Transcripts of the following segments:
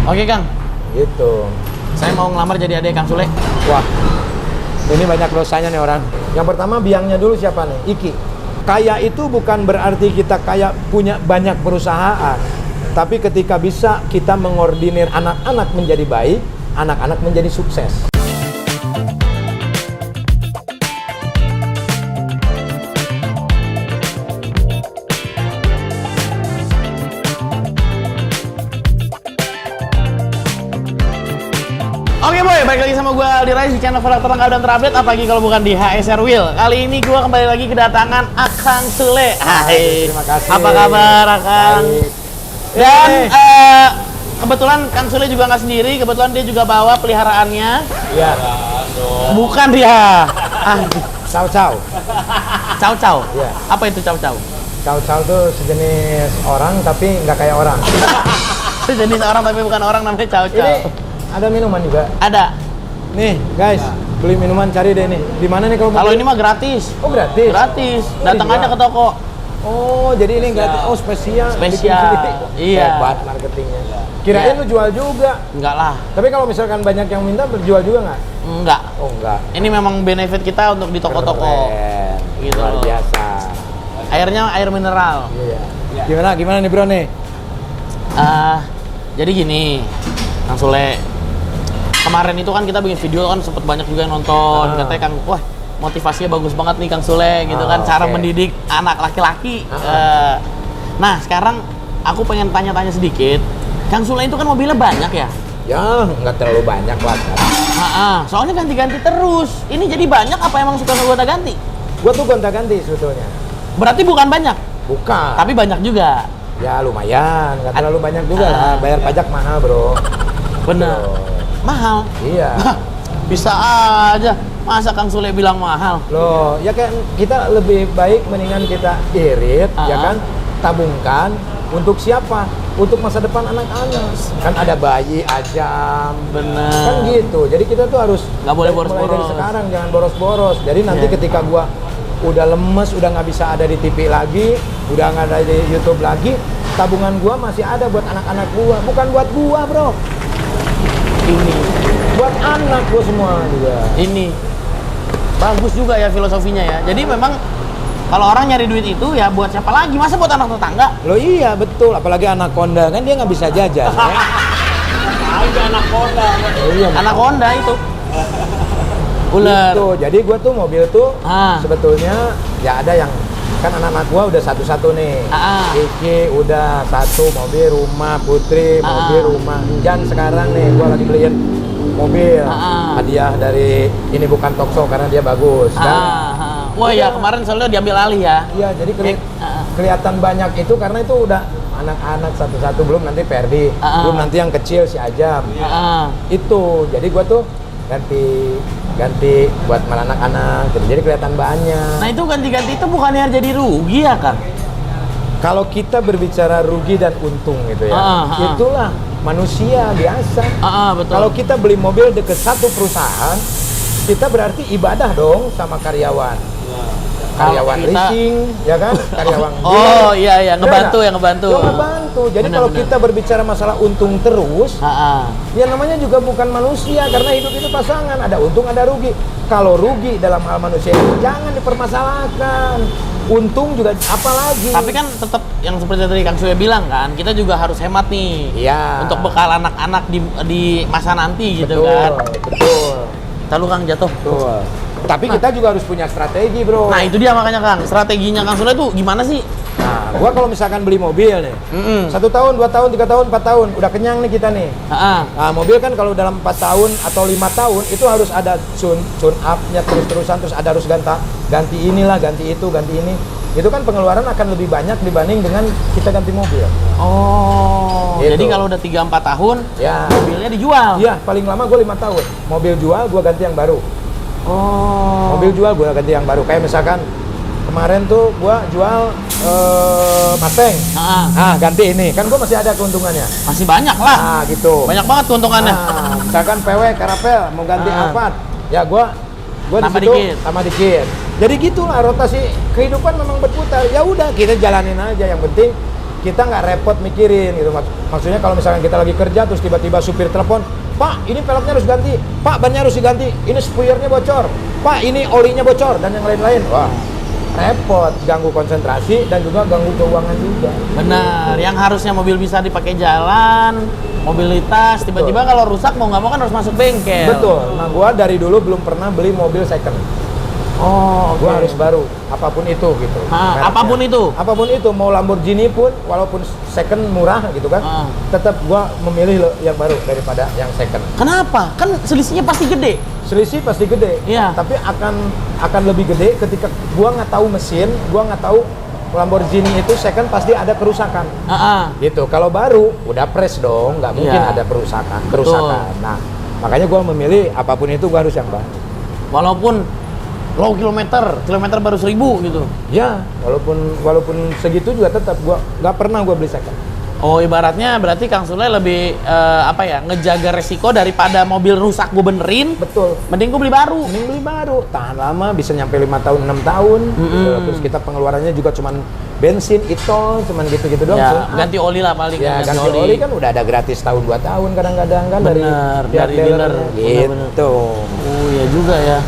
Oke Kang, Gitu. saya mau ngelamar jadi adik Kang Sule. Wah, ini banyak dosanya nih orang. Yang pertama biangnya dulu siapa nih? Iki. Kaya itu bukan berarti kita kaya punya banyak perusahaan. Tapi ketika bisa kita mengordinir anak-anak menjadi baik, anak-anak menjadi sukses. Oke boy, balik lagi sama gue Aldi Rais di channel vlog terlengkap dan terupdate, apalagi kalau bukan di HSR Wheel. Kali ini gue kembali lagi kedatangan Akang Sule. Hai, terima kasih. apa kabar Akang? Baik. Dan kebetulan Kang Sule juga nggak sendiri, kebetulan dia juga bawa peliharaannya. Ya, Bukan dia. Cao-cao. Cao-cao. Iya. Apa itu cao-cao? Cao-cao tuh sejenis orang tapi nggak kayak orang. Jenis orang tapi bukan orang, namanya cao-cao. Ini ada minuman juga. Ada. Nih, guys, beli minuman cari deh nih. Di mana nih kalau mau Kalau beli? ini mah gratis. Oh, gratis. Gratis. Oh, Datang aja dijual. ke toko. Oh, jadi ini gratis. Oh, spesial. Spesial. Bikin sendiri. Iya. Hebat marketingnya. Kirain lu jual juga. Enggak lah. Tapi kalau misalkan banyak yang minta, berjual juga nggak? Enggak. Oh, enggak. Ini memang benefit kita untuk di toko-toko. Keren. Gitu Luar loh. biasa. Airnya air mineral. Iya. Gimana nih bro nih? Jadi gini, Kang Sule. Kemarin itu kan kita bikin video kan sempet banyak juga yang nonton. Katanya Kang, wah motivasinya bagus banget nih Kang Sule gitu kan, cara oke. mendidik anak laki-laki. Nah sekarang aku pengen tanya-tanya sedikit. Kang Sule itu kan mobilnya banyak ya? Ya, nggak terlalu banyak lah. Soalnya ganti-ganti terus. Ini jadi banyak apa emang suka gonta-ganti? Gua tuh gonta-ganti sebetulnya. Berarti bukan banyak, Bukan. tapi banyak juga. Ya lumayan, nggak terlalu banyak juga lah. Bayar pajak mahal bro. Bener. Tuh. Mahal. Iya. Bisa aja. Masa Kang Sule bilang mahal? Loh, ya kan kita lebih baik mendingan kita irit, ya kan, tabungkan untuk siapa? Untuk masa depan anak-anak. Kan ada bayi, ajam, Bener. kan gitu. Jadi kita tuh harus Nggak boleh mulai dari boros-boros. sekarang jangan boros-boros. Jadi nanti Iya. ketika gua udah lemes, udah nggak bisa ada di TV lagi, udah nggak ada di YouTube lagi, tabungan gua masih ada buat anak-anak gua, bukan buat gua, bro. Ini. Buat anak gua semua juga. Ini. Bagus juga ya filosofinya ya. Jadi memang kalau orang nyari duit itu ya buat siapa lagi? Masa buat anak tetangga? Loh iya betul, apalagi anak konda kan dia nggak bisa jajan. Ya? Anak Honda. Oh, iya, Anak Honda itu. Ular. Gitu. Jadi gua tuh mobil tuh sebetulnya ya ada yang kan anak-anak gua udah satu-satu nih. Iki udah satu mobil, rumah, Putri mobil, rumah. Jan sekarang nih gua lagi beliin mobil hadiah dari ini bukan Tokso karena dia bagus kan. Wah ya kemarin soalnya diambil alih ya. Iya, jadi kelihatan banyak itu karena itu udah anak-anak satu-satu, belum nanti Ferdi, belum nanti yang kecil si Ajam. Itu. Jadi gua tuh ganti buat malah anak-anak gitu. Jadi kelihatan banyak. Nah itu ganti-ganti itu bukannya jadi rugi ya kan? Kalau kita berbicara rugi dan untung gitu ya, itulah manusia biasa. Betul. Kalau kita beli mobil deket satu perusahaan, kita berarti ibadah dong sama karyawan. Karyawan leasing, ya kan? Karyawan dealer. Iya, ngebantu ya, ngebantu. Ya, ngebantu. Jadi kalau kita berbicara masalah untung terus, ya namanya juga bukan manusia karena hidup itu pasangan, ada untung ada rugi. Kalau rugi dalam hal manusia itu jangan dipermasalahkan. Untung juga apalagi. Tapi kan tetap yang seperti tadi Kang Sule bilang kan, kita juga harus hemat nih. Iya. Untuk bekal anak-anak di masa nanti gitu kan. Betul. Lalu Kang jatuh. Betul. Tapi kita juga harus punya strategi, bro. Nah itu dia makanya Kang, strateginya Kang Sule tuh gimana sih? Nah, gua kalau misalkan beli mobil nih, 1 tahun, 2 tahun, 3 tahun, 4 tahun, udah kenyang nih kita nih. Nah, mobil kan kalau dalam 4 tahun atau 5 tahun itu harus ada tune up-nya terus-terusan, terus ada harus ganti inilah, ganti itu, ganti ini. Itu kan pengeluaran akan lebih banyak dibanding dengan kita ganti mobil. Oh, Gitu. jadi kalau udah 3-4 tahun, Ya. mobilnya dijual. Iya, paling lama gua 5 tahun. Mobil jual, gua ganti yang baru. Oh. Mobil jual, gua ganti yang baru. Kayak misalkan kemarin tuh gua jual Mustang. Ganti ini. Kan gua masih ada keuntungannya. Masih banyak lah. Nah, gitu. Banyak banget keuntungannya. Misalkan PW Carapel mau ganti Alphard. Ya gua Tambah di situ dikit. tambah dikit. Jadi gitulah rotasi kehidupan memang berputar. Ya udah kita jalanin aja, yang penting kita nggak repot mikirin gitu. Maksudnya kalau misalkan kita lagi kerja terus tiba-tiba supir telepon, Pak, ini peleknya harus ganti, Pak, bannya harus diganti, ini spoilernya bocor, Pak, ini olinya bocor, dan yang lain-lain. Wah, repot, ganggu konsentrasi dan juga ganggu keuangan juga. Benar, yang harusnya mobil bisa dipakai jalan, mobilitas, tiba-tiba kalau rusak mau nggak mau kan harus masuk bengkel. Betul. Nah, gua dari dulu belum pernah beli mobil second. Oh, oke. Gua harus baru, apapun itu gitu. Ah, apapun itu. Apapun itu, mau Lamborghini pun, walaupun second murah gitu kan, tetap gua memilih yang baru daripada yang second. Kenapa? Kan selisihnya pasti gede. Selisih pasti gede. Iya. Tapi akan lebih gede ketika gua nggak tahu mesin, gua nggak tahu Lamborghini itu second pasti ada kerusakan. Gitu. Kalau baru udah press dong, nggak mungkin ada kerusakan. Nah, makanya gua memilih apapun itu gua harus yang baru. Walaupun low kilometer baru 1000 gitu. Ya, walaupun segitu juga tetap gua nggak pernah gua beli second. Oh, ibaratnya berarti Kang Sule lebih ngejaga resiko daripada mobil rusak gue benerin. Betul. Mending gue beli baru. Mending beli baru, tahan lama, bisa nyampe 5 tahun, 6 tahun. Terus kita pengeluarannya juga cuman bensin, itol, cuman gitu-gitu doang. Ya, ganti oli lah paling. Ya, ganti oli kan udah ada gratis tahun 2 tahun kadang-kadang kan. Bener, dari dealer. Gitu. Oh iya juga ya.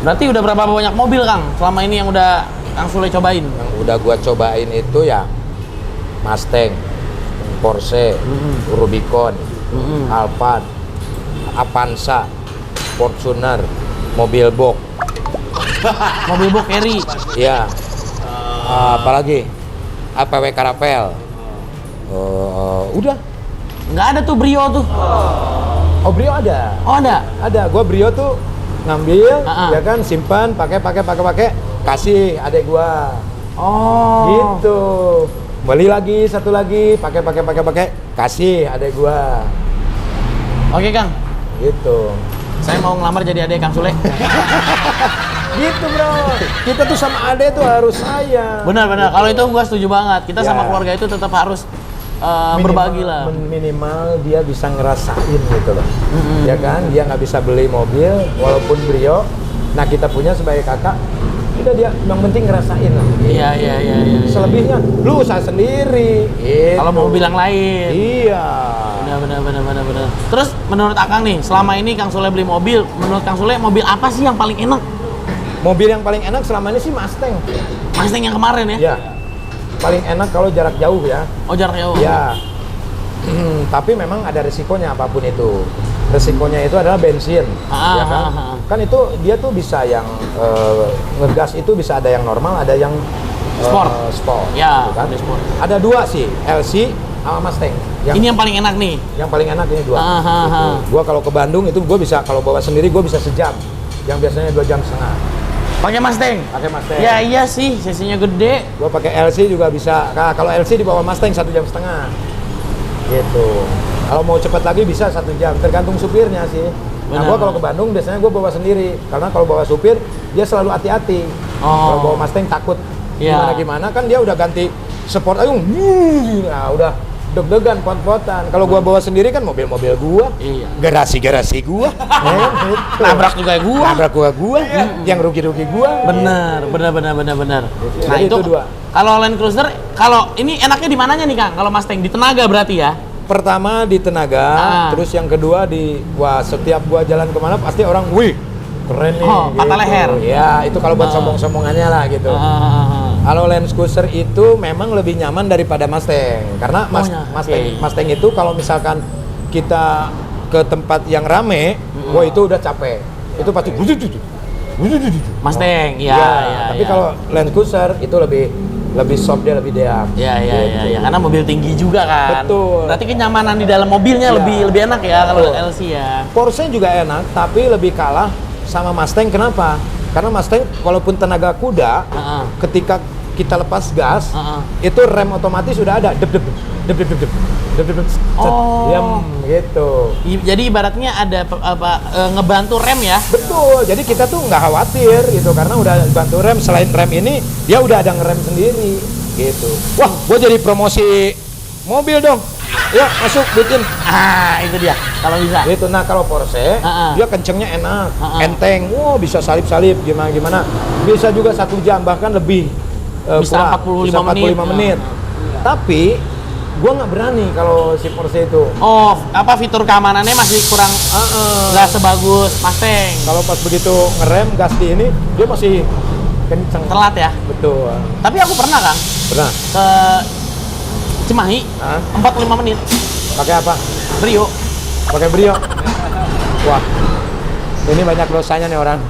Berarti udah berapa banyak mobil Kang selama ini yang udah Kang Sule cobain? Yang udah gua cobain itu ya Mustang, Porsche, Rubicon, Alphard, Avanza, Fortuner, mobil box. Mobil box Eri. Iya. Apalagi? APW Caravelle. Udah. Nggak ada tuh Brio tuh. Oh, Brio ada. Oh, ada? Ada. Gua Brio tuh ngambil, ya kan, simpan, pakai, kasih adek gua. Oh. Gitu. Beli lagi, satu lagi, pakai, kasih adek gua. Oke Kang. Gitu. Saya mau ngelamar jadi adek Kang Sule. Gitu bro. Kita tuh sama adek tuh harus sayang. Benar. Gitu. Kalau itu gua setuju banget. Kita sama keluarga itu tetap harus berbagi lah. Minimal dia bisa ngerasain gitu loh. Ya kan, dia nggak bisa beli mobil walaupun Brio. Nah, kita punya sebagai kakak, udah dia yang penting ngerasain lah. Iya. Selebihnya lu usaha sendiri. Gitu. Kalau mau bilang lain. Iya. Benar. Terus menurut Akang nih, selama ini Kang Sule beli mobil, menurut Kang Sule mobil apa sih yang paling enak? Mobil yang paling enak selama ini sih Mustang. Mustang yang kemarin ya? Iya. Paling enak kalau jarak jauh ya. Oh, jarak jauh. Ya. Tapi memang ada resikonya apapun itu. Resikonya itu adalah bensin, ya kan? Kan itu dia tuh bisa yang ngegas itu bisa ada yang normal, ada yang sport. Ya, gitu kan? sport. Ada dua sih, LC sama Mustang. Ini yang paling enak nih. Yang paling enak ini dua. Gitu. Gua kalau ke Bandung itu gua bisa, kalau bawa sendiri gua bisa sejam. Yang biasanya 2,5 jam. Pakai Mustang? Pakai Mustang. Ya iya sih, sesinya gede. Gua pakai LC juga bisa. Nah, kalau LC di bawah Mustang 1,5 jam. Gitu. Kalau mau cepat lagi bisa 1 jam, tergantung supirnya sih. Nah, gua kalau ke Bandung biasanya gua bawa sendiri. Karena kalau bawa supir dia selalu hati-hati. Kalau bawa Mustang takut gimana kan dia udah ganti sport ayo. Nah, udah deg-degan, pot-potan. Kalau gua bawa sendiri kan mobil-mobil gua, garasi gua, nabrak juga gua, yang rugi gua. Bener. Nah jadi itu dua. Kalau Land Cruiser, kalau ini enaknya di mananya nih Kang? Kalau Mustang di tenaga berarti ya? Pertama di tenaga, terus yang kedua setiap gua jalan kemana pasti orang, wih keren nih. Patah gitu. leher. Ya itu kalau buat sombong-sombongannya lah gitu. Kalau Land Cruiser itu memang lebih nyaman daripada Mustang karena Mustang itu kalau misalkan kita ke tempat yang rame, wah itu udah capek. Itu pasti Mustang, Tapi kalau Land Cruiser itu lebih soft, dia lebih deam. Iya. Karena mobil tinggi juga kan. Betul. Berarti kenyamanan di dalam mobilnya lebih enak ya kalau LC ya. Porsche juga enak, tapi lebih kalah sama Mustang. Kenapa? Karena Mustang walaupun tenaga kuda, ketika kita lepas gas, itu rem otomatis sudah ada, dep. Gitu. Jadi ibaratnya ada ngebantu rem ya? Betul. Jadi kita tuh nggak khawatir gitu karena udah bantu rem. Selain rem ini, dia udah ada ngerem sendiri. Gitu. Wah, gua jadi promosi mobil dong. Ya masuk bikin. Itu dia. Kalau bisa. Gitu. Nah kalau Porsche, dia kencengnya enak, enteng. Bisa salip-salip gimana. Bisa juga 1 jam bahkan lebih. Bisa 45 menit. Tapi gua nggak berani kalau si Porsche itu. Oh, apa fitur keamanannya masih kurang nggak sebagus Mustang. Kalau pas begitu ngerem gas di ini, dia masih kenceng. Telat ya. Betul. Tapi aku pernah Kang Pernah. ke Cimahi 45 menit. Pakai apa? Brio. Pakai Brio. Wah. Ini banyak dosanya nih orang.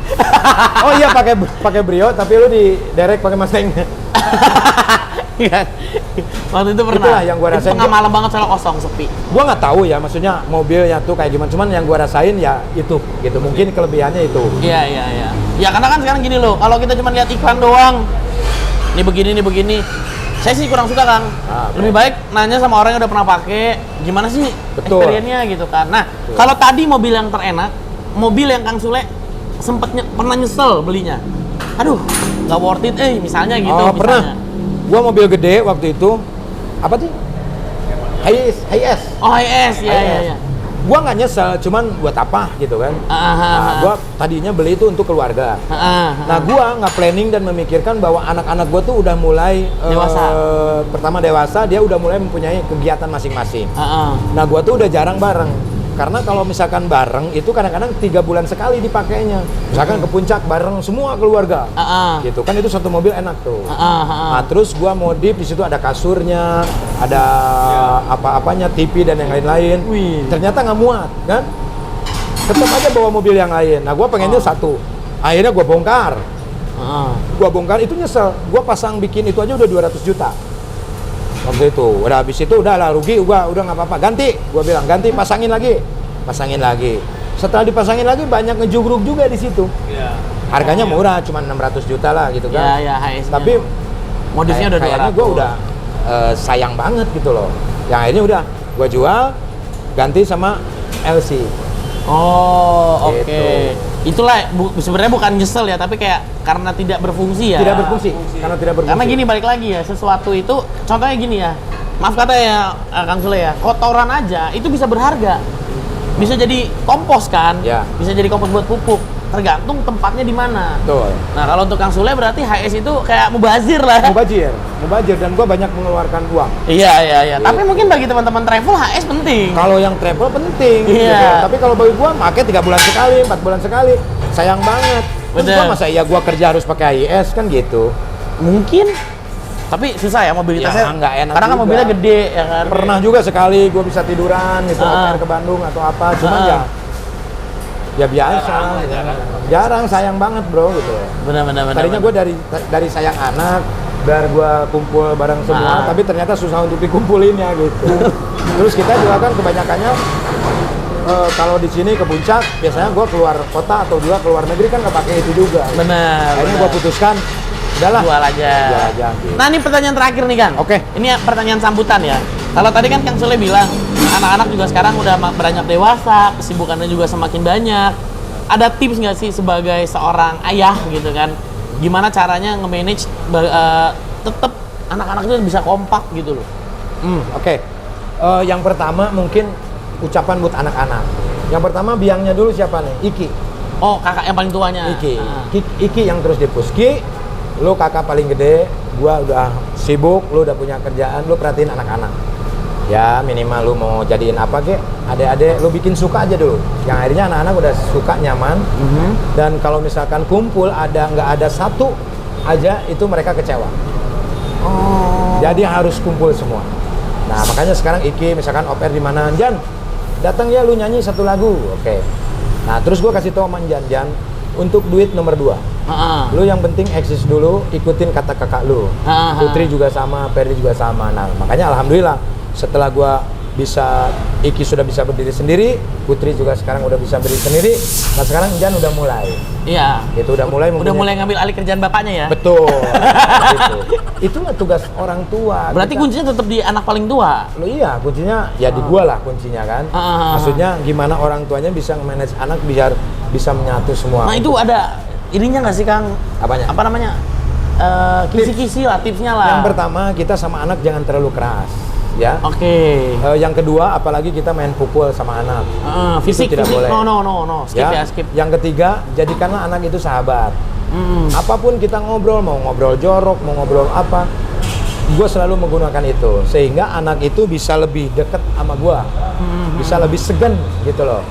Oh iya pakai Brio tapi lu di direct pakai Mustang. Iya. Waktu itu pernah. Itulah yang gua rasain. Itu tengah malam banget soalnya kosong, sepi. Gua nggak tahu ya, maksudnya mobilnya tuh kayak gimana. Cuman yang gua rasain ya itu, gitu. Mungkin kelebihannya itu. Iya. Ya karena kan sekarang gini loh, kalau kita cuma lihat iklan doang, ini begini. Saya sih kurang suka Kang. Lebih baik nanya sama orang yang udah pernah pakai, gimana sih experience-nya gitu kan. Nah, kalau tadi mobil yang terenak, mobil yang Kang Sule pernah nyesel belinya. Aduh, nggak worth it, misalnya gitu. Oh, misalnya. pernah. Gua mobil gede waktu itu, apa sih? Hiace. Oh, Hiace, iya. Gua nggak nyesel, cuman buat apa gitu kan. Nah, gua tadinya beli itu untuk keluarga. Nah, gua nggak planning dan memikirkan bahwa anak-anak gua tuh udah mulai dewasa. Pertama dewasa, dia udah mulai mempunyai kegiatan masing-masing. Nah, gua tuh udah jarang bareng. Karena kalau misalkan bareng itu kadang-kadang 3 bulan sekali dipakainya. Misalkan ke puncak bareng semua keluarga. Gitu kan, itu satu mobil enak tuh. Nah, terus gua modif, di situ ada kasurnya, ada apa-apanya, TV dan yang lain-lain. Ternyata nggak muat kan? Tetap aja bawa mobil yang lain. Nah, gua pengennya satu. Akhirnya gua bongkar. Gua bongkar, itu nyesel. Gua pasang bikin itu aja udah 200 juta. Waktu itu, udah habis itu udahlah rugi, udah nggak apa-apa, ganti. Gua bilang ganti, pasangin lagi. Setelah dipasangin lagi banyak ngejugruk juga di situ. Harganya murah, cuma 600 juta lah gitu kan. Tapi modifnya udah 200. Kayaknya gua udah sayang banget gitu loh. Yang akhirnya udah gua jual, ganti sama LC. Oh, oke. Gitu. Itulah sebenarnya bukan nyesel ya, tapi kayak karena tidak berfungsi ya. Tidak berfungsi. Karena gini, balik lagi ya, sesuatu itu contohnya gini ya. Maaf kata ya Kang Sule ya, kotoran aja itu bisa berharga. Bisa jadi kompos kan? Ya. Bisa jadi kompos buat pupuk. Tergantung tempatnya di mana. Betul. Nah, kalau untuk Kang Sule berarti HS itu kayak mubazir lah. Mubazir dan gua banyak mengeluarkan uang. Iya. Tapi mungkin bagi teman-teman travel HS penting. Kalau yang travel penting. Iya. Gitu. Tapi kalau bagi gua pakai 3 bulan sekali, 4 bulan sekali, sayang banget. Terus gua masa iya gua kerja harus pakai HIS kan gitu. Mungkin. Tapi susah ya mobilitasnya. Ya, nggak enak. Karena kan juga. mobilnya gede ya kan. Pernah juga sekali gua bisa tiduran gitu ke Bandung atau apa, cuman ya biasa. Jarang, sayang banget bro gitu. Benar. Tadinya gue dari sayang anak, biar gue kumpul bareng semua, tapi ternyata susah untuk dikumpulin ya gitu. Terus kita juga kan kebanyakannya kalau di sini ke puncak, biasanya gue keluar kota atau juga keluar negeri kan nggak pakai itu juga. Benar. Akhirnya gue putuskan, udahlah. Jual aja. Gitu. Nah, ini pertanyaan terakhir nih Kang. Oke. Ini pertanyaan sambutan ya. Kalau tadi kan Kang Sule bilang, anak-anak juga sekarang udah beranjak dewasa, kesibukannya juga semakin banyak. Ada tips nggak sih sebagai seorang ayah gitu kan? Gimana caranya nge-manage tetap anak-anak itu bisa kompak gitu loh? Oke. Yang pertama mungkin ucapan buat anak-anak. Yang pertama biangnya dulu siapa nih? Iki. Oh, kakak yang paling tuanya. Iki yang terus di-push. Ki, lu kakak paling gede, gua udah sibuk, lu udah punya kerjaan, lu perhatiin anak-anak. Ya minimal lu mau jadiin apa kek, adek-adek lu bikin suka aja dulu. Yang akhirnya anak-anak udah suka, nyaman. Dan kalau misalkan kumpul nggak ada satu aja, itu mereka kecewa. Jadi harus kumpul semua. Nah makanya sekarang Iki misalkan oper di mana, Jan datang ya lu nyanyi satu lagu, oke. Nah terus gue kasih tau sama Jan untuk duit nomor 2. Lu yang penting eksis dulu, ikutin kata kakak lu. Putri juga sama, Ferdi juga sama. Nah makanya alhamdulillah setelah gua bisa, Iki sudah bisa berdiri sendiri, Putri juga sekarang udah bisa berdiri sendiri. Nah sekarang Jan udah mulai. Iya. Itu udah mulai ngambil alih kerjaan bapaknya ya. Betul. Gitu. Itulah tugas orang tua. Berarti kuncinya tetap di anak paling tua. Lo iya, kuncinya ya di gua lah kuncinya kan. Maksudnya gimana orang tuanya bisa manage anak biar bisa menyatu semua. Nah itu ada ininya nggak sih Kang? Apanya? Apa namanya? Kisi-kisi lah, tipsnya lah. Yang pertama kita sama anak jangan terlalu keras. Ya. Oke. Yang kedua, apalagi kita main pukul sama anak. Fisik tidak boleh. No. Skip. Yang ketiga, jadikanlah anak itu sahabat. Apapun kita ngobrol, mau ngobrol jorok, mau ngobrol apa, gue selalu menggunakan itu sehingga anak itu bisa lebih dekat sama gue, bisa lebih segan gitu loh.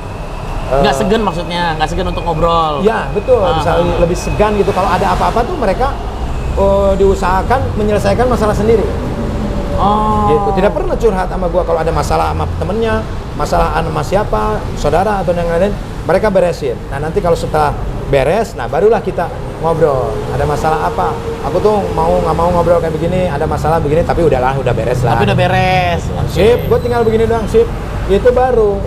Nggak segan maksudnya, nggak segan untuk ngobrol. Ya betul, bisa lebih segan gitu. Kalau ada apa-apa tuh mereka diusahakan menyelesaikan masalah sendiri. Gitu. Tidak pernah curhat sama gua kalau ada masalah sama temennya, masalah sama siapa, saudara atau yang lain, mereka beresin. Nah nanti kalau setelah beres, nah barulah kita ngobrol. Ada masalah apa? Aku tuh nggak mau ngobrol kayak begini, ada masalah begini, tapi udahlah, udah beres lah. Tapi udah beres. Sip, gua tinggal begini doang, sip. Itu baru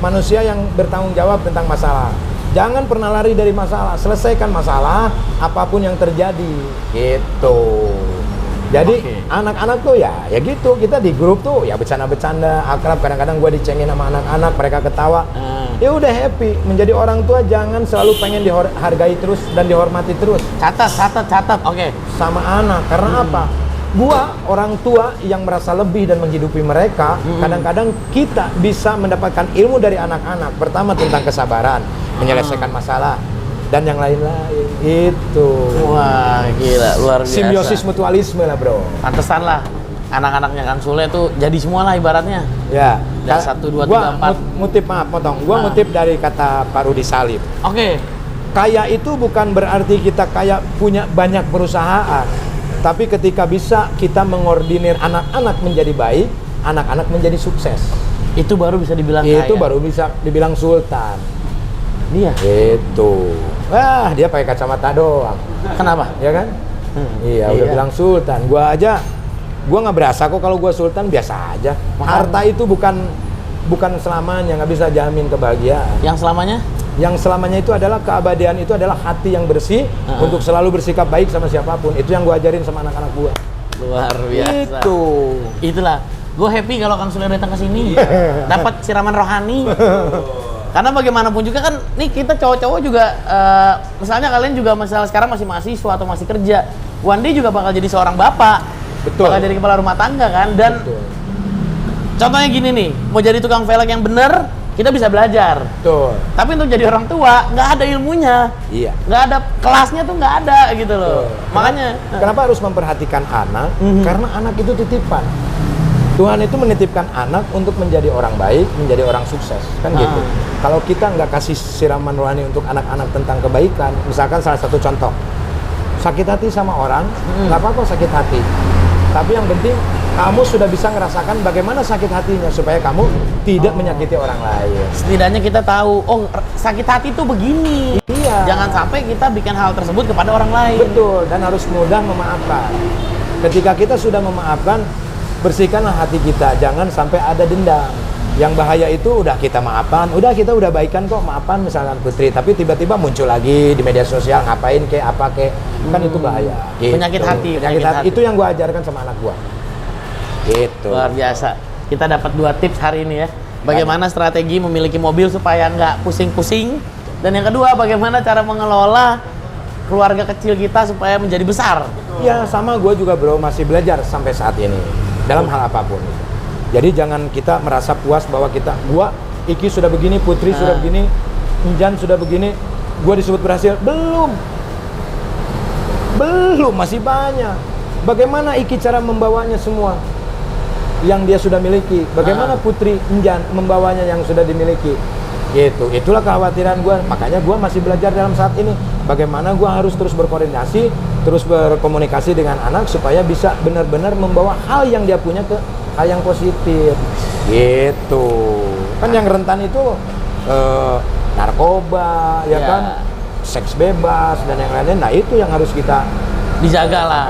manusia yang bertanggung jawab tentang masalah. Jangan pernah lari dari masalah, selesaikan masalah apapun yang terjadi. Gitu. Jadi anak-anak tuh ya gitu, kita di grup tuh ya bercanda-bercanda, akrab, kadang-kadang gue dicengin sama anak-anak, mereka ketawa. Ya udah happy. Menjadi orang tua jangan selalu pengen dihargai terus dan dihormati terus. Catat. Oke. Sama anak, karena apa? Gua orang tua yang merasa lebih dan menghidupi mereka, kadang-kadang kita bisa mendapatkan ilmu dari anak-anak. Pertama tentang kesabaran, menyelesaikan masalah, dan yang lain-lain. Itu. Wah, gila, luar biasa. Simbiosis mutualisme lah, bro. Pantesan lah anak-anaknya Kang Sule tuh jadi semua lah ibaratnya. Ya. Dan 1, 2, 3, 4. Ngutip, maaf, potong. Gua ngutip dari kata Pak Rudi Salib. Oke. Kaya itu bukan berarti kita kaya punya banyak perusahaan. Tapi ketika bisa kita mengordinir anak-anak menjadi baik, anak-anak menjadi sukses. Itu baru bisa dibilang kaya. Itu baru bisa dibilang sultan. Iya. Itu. Wah, dia pakai kacamata doang. Kenapa? Ya kan? Iya, udah bilang sultan. Gua nggak berasa kok kalau gua sultan, biasa aja. Harta itu bukan selamanya, nggak bisa jamin kebahagiaan. Yang selamanya itu adalah keabadian, itu adalah hati yang bersih untuk selalu bersikap baik sama siapapun. Itu yang gua ajarin sama anak-anak gua. Luar biasa. Itulah. Gue happy kalau Kang Sule datang ke sini. Dapat siraman rohani. Karena bagaimanapun juga kan, nih kita cowok-cowok juga, misalnya kalian juga sekarang masih mahasiswa atau masih kerja, one day juga bakal jadi seorang bapak. Betul. Bakal jadi kepala rumah tangga kan. Dan contohnya gini nih, mau jadi tukang velg yang bener, kita bisa belajar. Betul. Tapi untuk jadi orang tua, nggak ada ilmunya. Iya. Nggak ada kelasnya tuh, nggak ada gitu loh. Betul. Makanya. Kenapa harus memperhatikan anak? Karena anak itu titipan. Tuhan itu menitipkan anak untuk menjadi orang baik, menjadi orang sukses, kan gitu. Kalau kita nggak kasih siraman rohani untuk anak-anak tentang kebaikan, misalkan salah satu contoh, sakit hati sama orang, nggak apa-apa sakit hati. Tapi yang penting kamu sudah bisa ngerasakan bagaimana sakit hatinya supaya kamu tidak menyakiti orang lain. Setidaknya kita tahu, oh sakit hati itu begini. Iya. Jangan sampai kita bikin hal tersebut kepada orang lain. Betul, dan harus mudah memaafkan. Ketika kita sudah memaafkan, bersihkanlah hati kita, jangan sampai ada dendam. Yang bahaya itu udah kita maafkan, kita udah baikan kok, maafkan misalkan Putri, tapi tiba-tiba muncul lagi di media sosial, ngapain kayak apa kayak, kan itu bahaya. Gitu. Penyakit hati. Itu yang gua ajarkan sama anak gua. Gitu. Luar biasa. Kita dapat 2 tips hari ini ya. Bagaimana strategi memiliki mobil supaya nggak pusing-pusing. Dan yang kedua, bagaimana cara mengelola keluarga kecil kita supaya menjadi besar. Ya sama gua juga bro, masih belajar sampai saat ini. Dalam hal apapun. Jadi jangan kita merasa puas bahwa gua Iki sudah begini, Putri sudah begini, Injan sudah begini, gua disebut berhasil. Belum, masih banyak. Bagaimana Iki cara membawanya semua yang dia sudah miliki? Bagaimana Putri, Injan membawanya yang sudah dimiliki? Gitu. Itulah kekhawatiran gua. Makanya gua masih belajar dalam saat ini. Bagaimana gua harus terus berkoordinasi, terus berkomunikasi dengan anak supaya bisa benar-benar membawa hal yang dia punya ke hal yang positif. Gitu. Kan yang rentan itu narkoba, ya kan, seks bebas dan yang lainnya. Nah itu yang harus kita dijaga lah.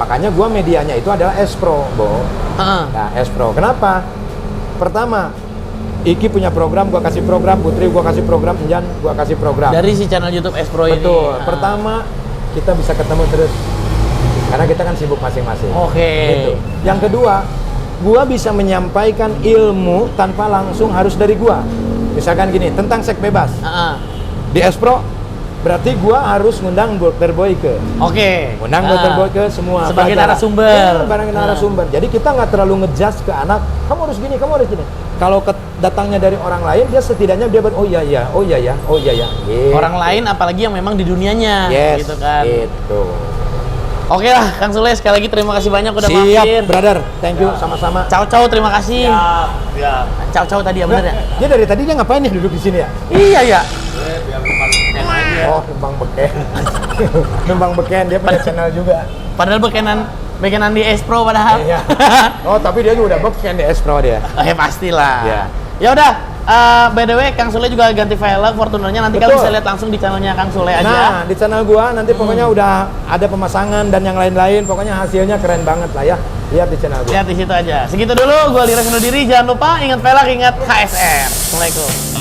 Makanya gua medianya itu adalah S-Pro, Bo. Nah S-Pro. Kenapa? Pertama, Iki punya program, gua kasih program, Putri gua kasih program, Injan gua kasih program. Dari si channel YouTube S-Pro ini. Betul. Pertama, kita bisa ketemu terus. Karena kita kan sibuk masing-masing. Oke. Gitu. Yang kedua, gua bisa menyampaikan ilmu tanpa langsung harus dari gua. Misalkan gini, tentang seks bebas. Di S-Pro, berarti gua harus ngundang Dr. Boyke. Oke. Undang Dr. Boyke semua. Sebagai pelajaran. narasumber. Sebagai narasumber. Jadi kita nggak terlalu ngejudge ke anak, kamu harus gini, kamu harus gini. Kalau datangnya dari orang lain, dia setidaknya dia oh iya ya. Gitu. Orang lain apalagi yang memang di dunianya, yes, gitu kan. Gitu. Oke lah, Kang Sule sekali lagi terima kasih banyak udah Siap, mampir. brother. Thank you, sama-sama. Ciao, terima kasih. Ya. Ciao tadi ya bener ya? Dia dari tadi dia ngapain ya duduk di sini ya? Iya ya. Biar numpang beken aja. Oh, numpang beken. Numpang beken, dia punya channel juga. Padahal bekenan di S Pro padahal. Iya. Oh, tapi dia juga udah beken di S Pro dia. Pastilah. Iya. Ya udah, by the way Kang Sule juga ganti velg Fortunernya, nanti kalian bisa lihat langsung di channelnya Kang Sule aja. Nah, di channel gua nanti pokoknya udah ada pemasangan dan yang lain-lain, pokoknya hasilnya keren banget lah ya. Lihat di channel gua. Lihat di situ aja. Segitu dulu, gua Lires undur diri. Jangan lupa ingat velg, ingat KSR. Assalamualaikum.